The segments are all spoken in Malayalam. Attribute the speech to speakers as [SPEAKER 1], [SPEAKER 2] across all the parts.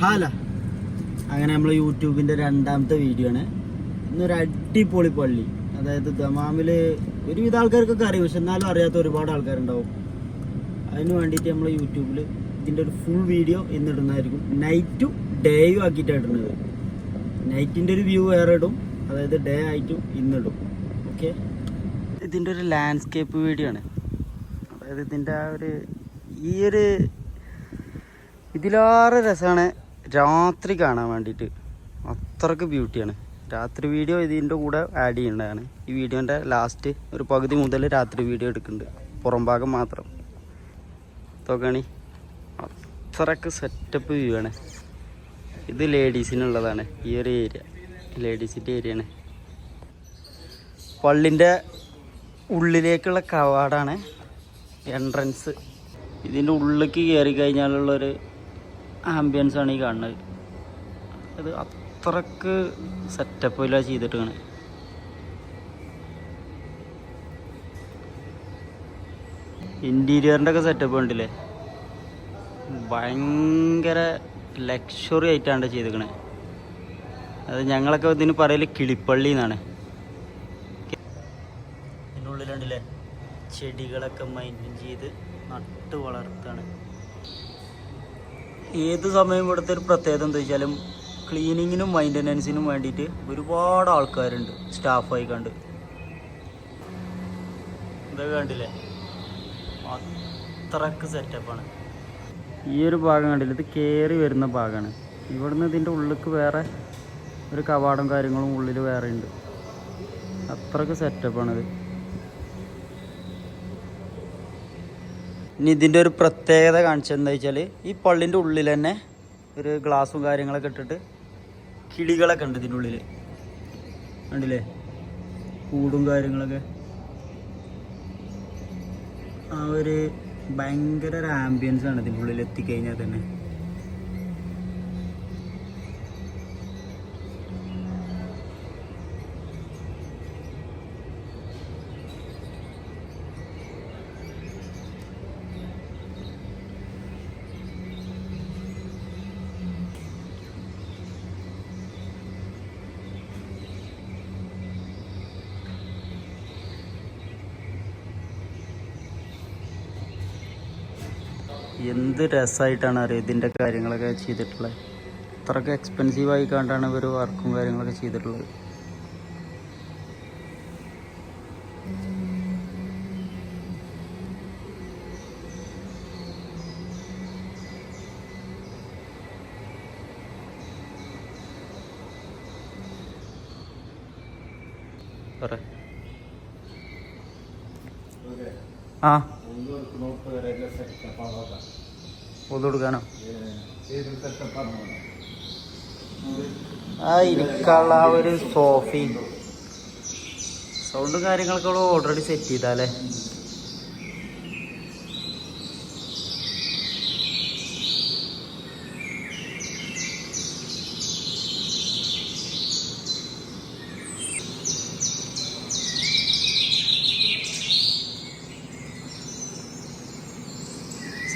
[SPEAKER 1] ഹാല അങ്ങനെ നമ്മൾ യൂട്യൂബിൻ്റെ രണ്ടാമത്തെ വീഡിയോ ആണ്. ഇന്നൊരു അടിപൊളി പള്ളി, അതായത് ദമാമിൽ ഒരുവിധ ആൾക്കാർക്കൊക്കെ അറിയും, പക്ഷെ എന്നാലും അറിയാത്ത ഒരുപാട് ആൾക്കാരുണ്ടാവും. അതിന് വേണ്ടിയിട്ട് നമ്മൾ യൂട്യൂബിൽ ഇതിൻ്റെ ഒരു ഫുൾ വീഡിയോ ഇന്നിടുന്നതായിരിക്കും. നൈറ്റും ഡേയും ആക്കിയിട്ടാണ് ഇടുന്നത്. നൈറ്റിൻ്റെ ഒരു വ്യൂ വേറെ ഇടും, അതായത് ഡേ ആയിട്ടും ഇന്നിടും. ഓക്കെ, ഇതിൻ്റെ ഒരു ലാൻഡ്സ്കേപ്പ് വീഡിയോ ആണ്. അതായത് ഇതിൻ്റെ ആ ഒരു ഇതിലേറെ രസമാണ് രാത്രി കാണാൻ വേണ്ടിയിട്ട്. അത്രയ്ക്ക് ബ്യൂട്ടിയാണ്. രാത്രി വീഡിയോ ഇതിൻ്റെ കൂടെ ആഡ് ചെയ്യേണ്ടതാണ്. ഈ വീഡിയോൻ്റെ ലാസ്റ്റ് ഒരു പകുതി മുതൽ രാത്രി വീഡിയോ എടുക്കുന്നുണ്ട്, പുറം ഭാഗം മാത്രം. നോക്കണി, അത്രയ്ക്ക് സെറ്റപ്പ് വ്യൂ ആണ്. ഇത് ലേഡീസിനുള്ളതാണ്. ഈ ഒരു ഏരിയ ലേഡീസിൻ്റെ ഏരിയ ആണ്. പള്ളിൻ്റെ ഉള്ളിലേക്കുള്ള കവാടാണ് എൻട്രൻസ്. ഇതിൻ്റെ ഉള്ളിലേക്ക് കയറി കഴിഞ്ഞാലുള്ളൊരു ആംബിയൻസ് ആണ് ഈ കാണുന്നത്. അത് അത്രക്ക് സെറ്റപ്പില്ല ചെയ്തിട്ടാണ്. ഇൻറ്റീരിയറിൻ്റെ ഒക്കെ സെറ്റപ്പ് കണ്ടില്ലേ, ഭയങ്കര ലക്ഷറി ആയിട്ടാണ് ചെയ്തിരിക്കണേ. അത് ഞങ്ങളൊക്കെ ഇതിന് പറയല് കിളിപ്പള്ളി എന്നാണ്. ഇതിനുള്ളിലുണ്ടല്ലേ ചെടികളൊക്കെ മെയിൻറ്റെയിൻ ചെയ്ത് നട്ട് വളർത്താണ്. ഏത് സമയം ഇവിടുത്തെ ഒരു പ്രത്യേകത എന്താ വെച്ചാലും ക്ലീനിങ്ങിനും മെയിൻ്റനൻസിനും വേണ്ടിയിട്ട് ഒരുപാട് ആൾക്കാരുണ്ട്, സ്റ്റാഫായി കണ്ട്. ഇതൊക്കെ കണ്ടില്ലേ, അത്രക്ക് സെറ്റപ്പാണ്. ഈ ഒരു ഭാഗം കണ്ടില്ല, ഇത് കയറി വരുന്ന ഭാഗമാണ്. ഇവിടുന്ന് ഇതിൻ്റെ ഉള്ളിലേക്ക് വേറെ ഒരു കവാടം കാര്യങ്ങളും ഉള്ളിൽ വേറെ ഉണ്ട്. അത്രക്ക് സെറ്റപ്പാണിത്. ഇനി ഇതിൻ്റെ ഒരു പ്രത്യേകത കാണിച്ചതെന്താ വെച്ചാൽ, ഈ പള്ളിൻ്റെ ഉള്ളിൽ തന്നെ ഒരു ഗ്ലാസും കാര്യങ്ങളൊക്കെ ഇട്ടിട്ട് കിളികളൊക്കെ ഉണ്ട് ഇതിൻ്റെ ഉള്ളിൽ. കണ്ടില്ലേ, കൂടും കാര്യങ്ങളൊക്കെ. ആ ഒരു ഭയങ്കര ഒരു ആംബിയൻസ് ആണ് ഇതിൻ്റെ ഉള്ളിൽ എത്തിക്കഴിഞ്ഞാൽ തന്നെ. എന്ത് രസമായിട്ടാണ് അറിയാം ഇതിൻ്റെ കാര്യങ്ങളൊക്കെ ചെയ്തിട്ടുള്ളത്. അത്രയ്ക്ക് എക്സ്പെൻസീവായി കണ്ടാണ് ഇവർ വർക്കും കാര്യങ്ങളൊക്കെ ചെയ്തിട്ടുള്ളത്. ആ കൊടുക്കാനോ ആ ഇരിക്കാനുള്ള ആ ഒരു സോഫയും സൗണ്ടും കാര്യങ്ങളൊക്കെ ഓൾറെഡി സെറ്റ് ചെയ്താലേ.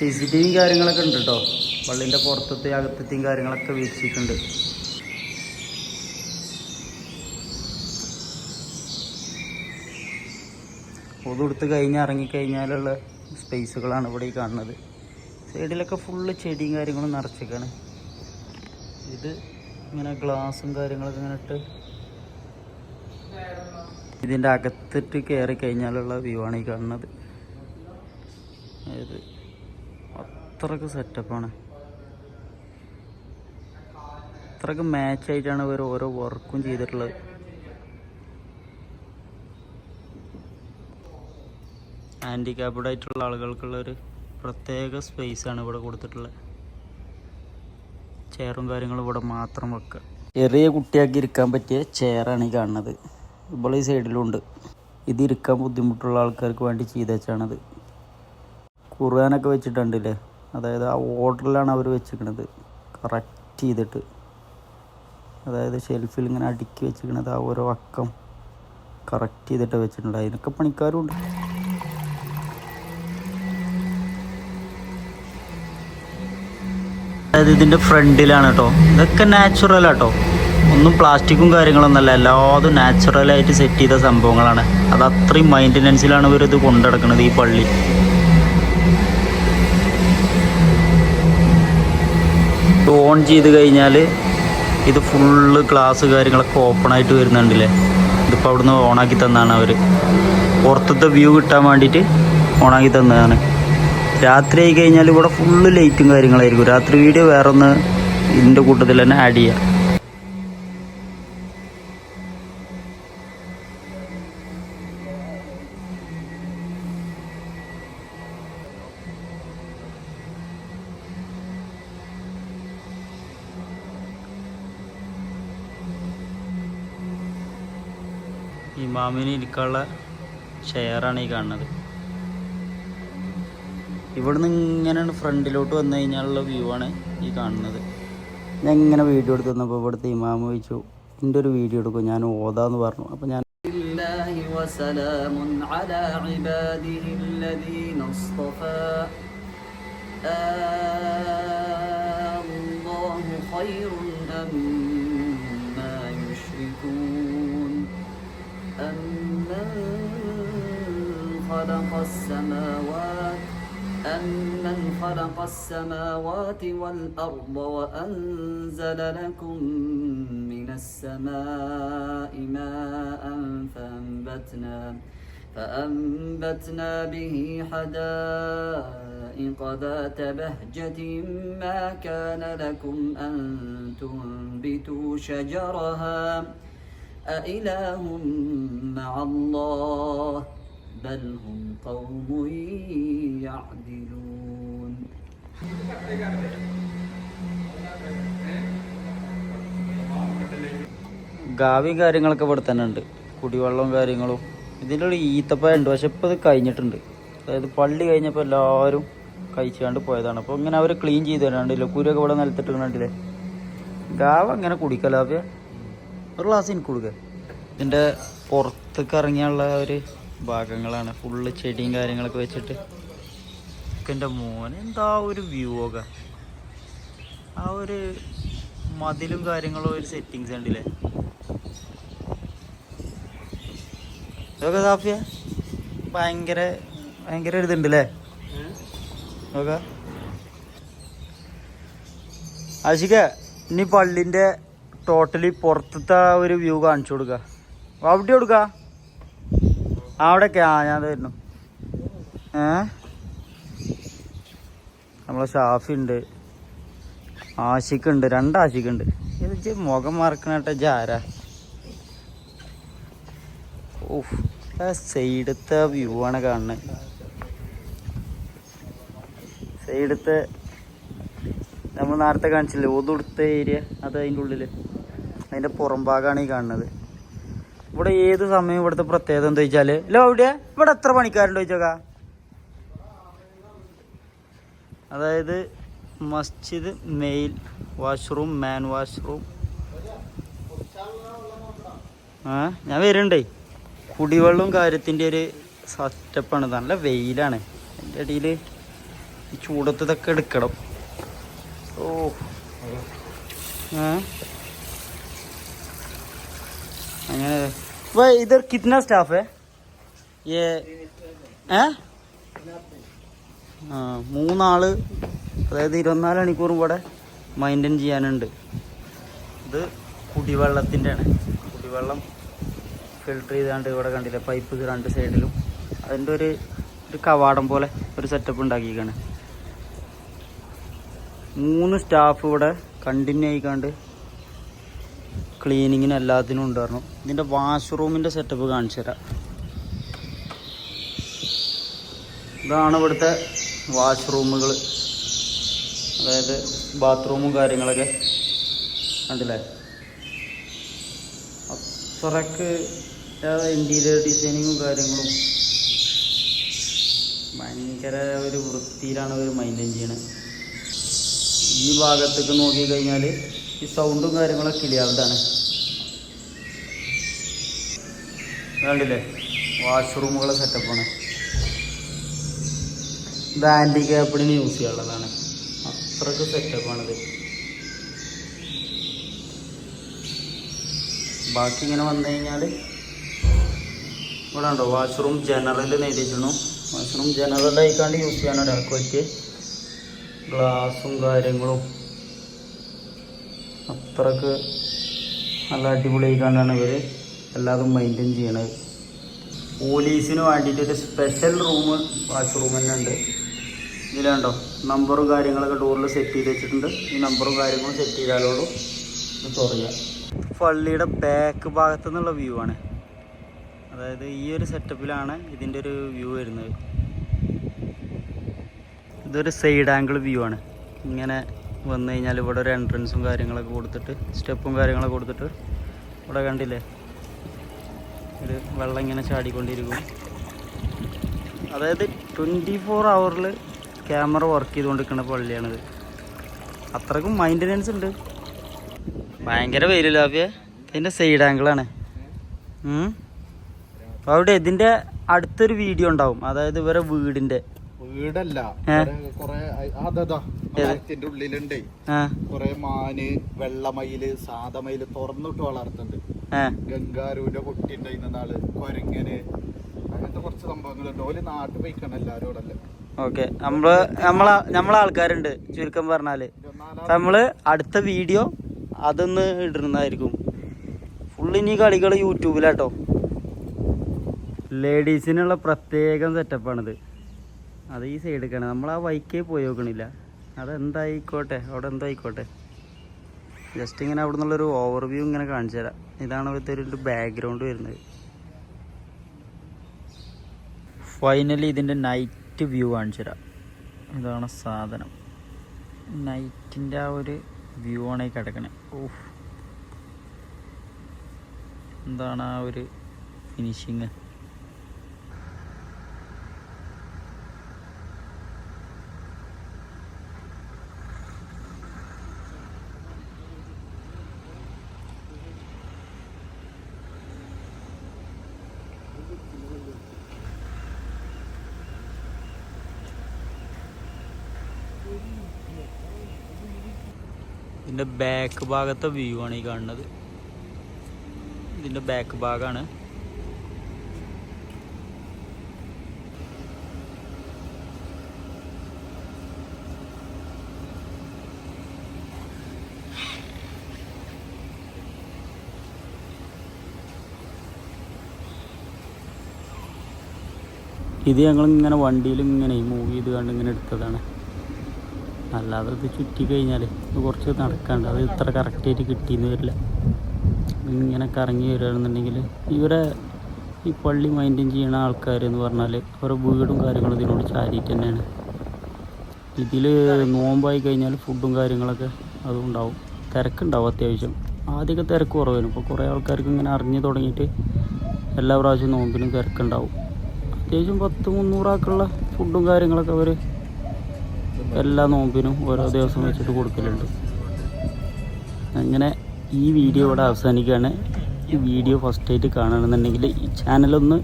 [SPEAKER 1] CCTV കാര്യങ്ങളൊക്കെ ഉണ്ട് കേട്ടോ. പള്ളിൻ്റെ പുറത്തത്തെ അകത്തെയും കാര്യങ്ങളൊക്കെ വീക്ഷിക്കുന്നുണ്ട്. പൊതുടുത്ത് കഴിഞ്ഞ് ഇറങ്ങിക്കഴിഞ്ഞാലുള്ള സ്പേസുകളാണ് ഇവിടെ ഈ കാണുന്നത്. സൈഡിലൊക്കെ ഫുള്ള് ചെടിയും കാര്യങ്ങളും നിറച്ചേക്കാണ്. ഇത് ഇങ്ങനെ ഗ്ലാസും കാര്യങ്ങളൊക്കെ ഇങ്ങനെ ഇട്ട് ഇതിൻ്റെ അകത്തിട്ട് കയറി കഴിഞ്ഞാലുള്ള വ്യൂ ആണ് ഈ കാണുന്നത്. അതായത് അത്രക്ക് സെറ്റപ്പാണ്, അത്രക്ക് മാച്ചായിട്ടാണ് ഇവർ ഓരോ വർക്കും ചെയ്തിട്ടുള്ളത്. ഹാൻഡിക്യാപ്ഡ് ആയിട്ടുള്ള ആളുകൾക്കുള്ളൊരു പ്രത്യേക സ്പേസാണ് ഇവിടെ കൊടുത്തിട്ടുള്ളത്. ചെയറും കാര്യങ്ങളും ഇവിടെ മാത്രം വെക്കുക. ചെറിയ കുട്ടിയാക്കി ഇരിക്കാൻ പറ്റിയ ചെയറാണ് ഈ കാണുന്നത്. ഇപ്പോൾ ഈ സൈഡിലുണ്ട്. ഇത് ഇരിക്കാൻ ബുദ്ധിമുട്ടുള്ള ആൾക്കാർക്ക് വേണ്ടി ചെയ്ത് വെച്ചാണത്. ഖുർആനൊക്കെ വെച്ചിട്ടുണ്ടല്ലേ, അതായത് ആ ഓർഡറിലാണ് അവർ വെച്ചിരിക്കുന്നത് കറക്റ്റ് ചെയ്തിട്ട്. അതായത് ഷെൽഫിൽ ഇങ്ങനെ അടുക്കി വെച്ചിരിക്കുന്നത് ആ ഓരോ അക്കം കറക്റ്റ് ചെയ്തിട്ട് വെച്ചിട്ടുണ്ട്. അതിനൊക്കെ പണിക്കാരും ഉണ്ട്. അതായത് ഇതിൻ്റെ ഫ്രണ്ടിലാണ് കേട്ടോ. ഇതൊക്കെ നാച്ചുറൽ കേട്ടോ, ഒന്നും പ്ലാസ്റ്റിക്കും കാര്യങ്ങളൊന്നുമല്ല, എല്ലാതും നാച്ചുറലായിട്ട് സെറ്റ് ചെയ്ത സംഭവങ്ങളാണ്. അത് അത്രയും മെയിൻ്റനൻസിലാണ് ഇവരിത് കൊണ്ടുനടക്കുന്നത് ഈ പള്ളി. ഓൺ ചെയ്ത് കഴിഞ്ഞാൽ ഇത് ഫുള്ള് ഗ്ലാസ് കാര്യങ്ങളൊക്കെ ഓപ്പൺ ആയിട്ട് വരുന്നുണ്ടല്ലേ. ഇതിപ്പോൾ അവിടുന്ന് ഓണാക്കി തന്നാണ് അവർ, പുറത്തത്തെ വ്യൂ കിട്ടാൻ വേണ്ടിയിട്ട് ഓണാക്കി തന്നതാണ്. രാത്രി ആയി കഴിഞ്ഞാൽ ഇവിടെ ഫുള്ള് ലൈറ്റും കാര്യങ്ങളായിരിക്കും. രാത്രി വീഡിയോ വേറെ ഒന്ന് ഇതിൻ്റെ കൂട്ടത്തിൽ തന്നെ ആഡ് ചെയ്യാം. ഇമാമിന് ഇരിക്കാനുള്ള ചെയറാണ് ഈ കാണുന്നത്. ഇവിടുന്ന് ഇങ്ങനെയാണ് ഫ്രണ്ടിലോട്ട് വന്നു കഴിഞ്ഞാലുള്ള വ്യൂ ആണ് ഈ കാണുന്നത്. ഞാൻ ഇങ്ങനെ വീഡിയോ എടുത്ത് വന്നപ്പോൾ ഇവിടുത്തെ ഇമാമ് ചോദിച്ചു എൻ്റെ ഒരു വീഡിയോ എടുക്കും, ഞാൻ ഓതാന്ന് പറഞ്ഞു. അപ്പോൾ ഞാൻ
[SPEAKER 2] أَمَّنْ خَلَقَ السَّمَاوَاتِ وَالْأَرْضَ وَأَنزَلَ لَكُم مِّنَ السَّمَاءِ مَاءً فَأَنبَتْنَا بِهِ حَدَائِقَ ذَاتَ بَهْجَةٍ مَا كَانَ لَكُمْ أَن تُنبِتُوا شَجَرَهَا أَإِلَٰهٌ مَّعَ اللَّهِ بل هم قوم يعدلون.
[SPEAKER 1] ഗാവിയും കാര്യങ്ങളൊക്കെ ഇവിടെ തന്നെ ഉണ്ട്, കുടിവെള്ളവും കാര്യങ്ങളും. ഇതിൻ്റെ ഒരു ഈത്തപ്പഴം ഉണ്ട്, പക്ഷെ ഇപ്പോൾ ഇത് കഴിഞ്ഞിട്ടുണ്ട്. അതായത് പള്ളി കഴിഞ്ഞപ്പോൾ എല്ലാവരും കഴിച്ചുകൊണ്ട് പോയതാണ്. അപ്പോൾ ഇങ്ങനെ അവർ ക്ലീൻ ചെയ്ത് തരാണ്ടില്ല, കുരുവൊക്കെ ഇവിടെ നിലത്തിട്ട് കണ്ടില്ലേ. ഗാവ് അങ്ങനെ കുടിക്കലാവ്യ ഒരു ഗ്ലാസ് എനിക്ക് കൊടുക്കുക. ഇതിൻ്റെ പുറത്തേക്ക് ഇറങ്ങിയുള്ള ഒരു ഭാഗങ്ങളാണ്, ഫുള്ള് ചെടിയും കാര്യങ്ങളൊക്കെ വെച്ചിട്ട്. എൻ്റെ മോൻ എന്താ ഒരു വ്യൂ ഒക്കെ, ആ ഒരു മതിലും കാര്യങ്ങളും ഒരു സെറ്റിങ്സ് ഉണ്ടല്ലേ. ഇതൊക്കെ സാഫിയ ഭയങ്കര ഭയങ്കര ഇതുണ്ടല്ലേ. ഓക്കെ ആശിക, ഇനി പള്ളിൻ്റെ ടോട്ടലി പുറത്തത്തെ ഒരു വ്യൂ കാണിച്ചു കൊടുക്കുക. അവിടെ കൊടുക്ക, അവിടെയൊക്കെ ഞാൻ തരുന്നു. നമ്മളെ ഷാഫി ഉണ്ട്, ആഷിക്കുണ്ട്, 2 ആഷിക്കുണ്ട്. ഇത് മുഖം മറക്കണട്ടെ ജാരാ. ഓഹ്, സൈഡത്തെ വ്യൂ ആണ് കാണുന്നത്. സൈഡത്തെ നമ്മൾ നേരത്തെ കാണിച്ചില്ലേ ഒതുടുത്ത ഏരിയ, അത് അതിൻ്റെ ഉള്ളിൽ, അതിൻ്റെ പുറം ഭാഗമാണ് ഈ കാണുന്നത്. ഇവിടെ ഏത് സമയം ഇവിടുത്തെ പ്രത്യേകത എന്താ വെച്ചാൽ, അല്ലോ അവിടെ ഇവിടെ എത്ര പണിക്കാരുണ്ടോ ചോദിച്ചോക്കാ. അതായത് മസ്ജിദ്, മെയിൽ വാഷ്റൂം, മാൻ വാഷ്റൂം. ഞാൻ വരുന്നുണ്ടേ. കുടിവെള്ളവും കാര്യത്തിൻ്റെ ഒരു സെറ്റപ്പാണ്. നല്ല വെയിലാണ്, അതിൻ്റെ ഇടയിൽ ഈ ചൂടത്ത് ഇതൊക്കെ എടുക്കണം. ഓ അങ്ങനെ ഇधർ കിतना സ്റ്റാഫ് है ये? 3 ആള്, അതായത് 24 മണിക്കൂറും ഇവിടെ മെയിൻറ്റെയിൻ ചെയ്യാനുണ്ട്. ഇത് കുടിവെള്ളത്തിൻ്റെ ആണ്. കുടിവെള്ളം ഫിൽട്ടർ ചെയ്താണ്ട് ഇവിടെ കണ്ടില്ല പൈപ്പ് 2 സൈഡിലും. അതിൻ്റെ ഒരു കവാടം പോലെ ഒരു സെറ്റപ്പ് ഉണ്ടാക്കിയിരിക്കുകയാണ്. 3 സ്റ്റാഫ് ഇവിടെ കണ്ടിന്യൂ ആയിക്കാണ്ട് ക്ലീനിങ്ങിന് എല്ലാത്തിനും ഉണ്ടായിരുന്നു. ഇതിൻ്റെ വാഷ്റൂമിൻ്റെ സെറ്റപ്പ് കാണിച്ചു തരാം. ഇതാണ് ഇവിടുത്തെ വാഷ്റൂമുകൾ, അതായത് ബാത്റൂമും കാര്യങ്ങളൊക്കെ കണ്ടില്ലേ. അത്രക്ക് ഇൻറ്റീരിയർ ഡിസൈനിങ്ങും കാര്യങ്ങളും ഭയങ്കര ഒരു വൃത്തിയിലാണ് അവർ മെയിൻറ്റെയിൻ ചെയ്യണത്. ഈ ഭാഗത്തേക്ക് നോക്കി കഴിഞ്ഞാൽ ഈ സൗണ്ടും കാര്യങ്ങളൊക്കെ ക്ലിയർഡാണ്. കണ്ടില്ലേ, വാഷ്റൂമുകളെ സെറ്റപ്പാണ്. ഇത് ഹാൻഡിക്യാപ്പിന് യൂസ് ചെയ്യാനുള്ളതാണ്. അത്രക്ക് സെറ്റപ്പാണിത്. ബാക്കി ഇങ്ങനെ വന്നു കഴിഞ്ഞാൽ ഇവിടെ ഉണ്ടോ വാഷ്റൂം ജനറൽ നേടിയിട്ടുണ്ടോ. വാഷ്റൂം ജനറൽ ആയിക്കാണ്ട് യൂസ് ചെയ്യാൻ ഒരാൾക്ക് പറ്റിയ ഗ്ലാസും കാര്യങ്ങളും അത്രക്ക് നല്ല അടിപൊളിയായിക്കാണ്ടാണ് ഇവർ എല്ലാതും മെയിൻറ്റെയിൻ ചെയ്യണത്. പോലീസിന് വേണ്ടിയിട്ട് ഒരു സ്പെഷ്യൽ വാഷ്റൂം തന്നെ ഉണ്ട്. ഇതിലുണ്ടോ നമ്പറും കാര്യങ്ങളൊക്കെ ഡോറിൽ സെറ്റ് ചെയ്ത് വെച്ചിട്ടുണ്ട്. ഈ നമ്പറും കാര്യങ്ങളും സെറ്റ് ചെയ്താലോളൂ ഇത് തുറയുക. പള്ളിയുടെ ബാക്ക് ഭാഗത്തു നിന്നുള്ള വ്യൂ ആണ്. അതായത് ഈ ഒരു സെറ്റപ്പിലാണ് ഇതിൻ്റെ ഒരു വ്യൂ വരുന്നത്. ഇതൊരു സൈഡ് ആംഗിൾ വ്യൂ ആണ്. ഇങ്ങനെ വന്നു കഴിഞ്ഞാൽ ഇവിടെ ഒരു എൻട്രൻസും കാര്യങ്ങളൊക്കെ കൊടുത്തിട്ട് സ്റ്റെപ്പും കാര്യങ്ങളൊക്കെ കൊടുത്തിട്ട് ഇവിടെ കണ്ടില്ലേ ഒരു വെള്ളം ഇങ്ങനെ ചാടിക്കൊണ്ടിരിക്കും. അതായത് 24 hours ക്യാമറ വർക്ക് ചെയ്തുകൊണ്ടിരിക്കുന്ന പള്ളിയാണിത്. അത്രക്കും മെയിൻ്റനൻസ് ഉണ്ട്. ഭയങ്കര വെയിലില്ല ആവിയ. ഇതിൻ്റെ സൈഡ് ആംഗിളാണ്. അപ്പോൾ അവിടെ ഇതിൻ്റെ അടുത്തൊരു വീഡിയോ ഉണ്ടാവും. അതായത് ഇവരെ വീടിൻ്റെ
[SPEAKER 3] വീടല്ല ഉള്ളിലുണ്ട് കൊറേ മാന്, വെള്ളമയില്, സാദമയില് തുറന്നിട്ട് വളർത്തുന്നുണ്ട്. ഗംഗാരൂന്റെ കുട്ടി ഉണ്ടായിരുന്ന നാള്, കൊരങ്ങന്, അങ്ങനത്തെ കുറച്ച് സംഭവങ്ങളുണ്ട്. ഓല് നാട്ടിൽ പോയിക്കണം എല്ലാരോടല്ലേ.
[SPEAKER 1] ഓക്കെ, നമ്മളെ ആൾക്കാരുണ്ട് ചുരുക്കം പറഞ്ഞാല്. നമ്മള് അടുത്ത വീഡിയോ അതൊന്ന് ഇടുന്നതായിരിക്കും. ഫുള്ള് ഇനി കളികൾ യൂട്യൂബിലാട്ടോ. ലേഡീസിനുള്ള പ്രത്യേകം സെറ്റപ്പാണിത്. അത് ഈ സൈഡിലേക്കാണ്. നമ്മൾ ആ വൈക്കേ പോയി നോക്കണില്ല. അതെന്തായിക്കോട്ടെ, അവിടെ എന്തായിക്കോട്ടെ. ജസ്റ്റ് ഇങ്ങനെ അവിടെ നിന്നുള്ളൊരു ഓവർവ്യൂ ഇങ്ങനെ കാണിച്ചു തരാം. ഇതാണ് ഇവിടുത്തെ ഒരു ബാക്ക്ഗ്രൗണ്ട് വരുന്നത്. ഫൈനലി ഇതിൻ്റെ നൈറ്റ് വ്യൂ കാണിച്ചു തരാം. ഇതാണ് സാധനം. നൈറ്റിൻ്റെ ആ ഒരു വ്യൂ ആണ് ഈ കിടക്കണേ. ഓഹ്, എന്താണ് ആ ഒരു ഫിനിഷിങ്. ഇതിൻ്റെ ബാക്ക് ഭാഗത്തെ വ്യൂ ആണ് ഈ കാണുന്നത്. ഇതിൻ്റെ ബാക്ക് ഭാഗമാണ്. ഇത് ഞങ്ങളിങ്ങനെ വണ്ടിയിൽ ഇങ്ങനെ മൂവ് ചെയ്ത് കണ്ട് ഇങ്ങനെ എടുത്തതാണ്. അല്ലാതെ ഇത് ചുറ്റി കഴിഞ്ഞാൽ ഇത് കുറച്ച് നടക്കാണ്ട് അത് ഇത്ര കറക്റ്റായിട്ട് കിട്ടിയെന്ന് വരില്ല. ഇങ്ങനെ കറങ്ങി വരികയാണെന്നുണ്ടെങ്കിൽ ഇവരെ ഈ പള്ളി മെയിൻറ്റെയിൻ ചെയ്യുന്ന ആൾക്കാർ എന്ന് പറഞ്ഞാൽ അവരുടെ വീടും കാര്യങ്ങളും ഇതിനോട് ചാരിയിട്ട് തന്നെയാണ്. ഇതിൽ നോമ്പായി കഴിഞ്ഞാൽ ഫുഡും കാര്യങ്ങളൊക്കെ അതും ഉണ്ടാവും. തിരക്കുണ്ടാവും അത്യാവശ്യം. ആദ്യമൊക്കെ തിരക്ക് കുറവായിരുന്നു. ഇപ്പോൾ കുറേ ആൾക്കാർക്ക് ഇങ്ങനെ അറിഞ്ഞു തുടങ്ങിയിട്ട് എല്ലാ പ്രാവശ്യവും നോമ്പിനും തിരക്കുണ്ടാവും. അത്യാവശ്യം 100-300 ആൾക്കുള്ള ഫുഡും കാര്യങ്ങളൊക്കെ അവർ എല്ലാ നോമ്പിനും ഓരോ ദിവസം വെച്ചിട്ട് കൊടുക്കലുണ്ട്. അങ്ങനെ ഈ വീഡിയോ ഇവിടെ അവസാനിക്കുകയാണ്. ഈ വീഡിയോ ഫസ്റ്റായിട്ട് കാണണമെന്നുണ്ടെങ്കിൽ ഈ ചാനലൊന്ന്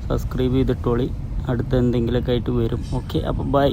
[SPEAKER 1] സബ്സ്ക്രൈബ് ചെയ്തിട്ടോളി. അടുത്ത എന്തെങ്കിലുമൊക്കെ ആയിട്ട് വരും. ഓക്കെ, അപ്പോൾ ബൈ.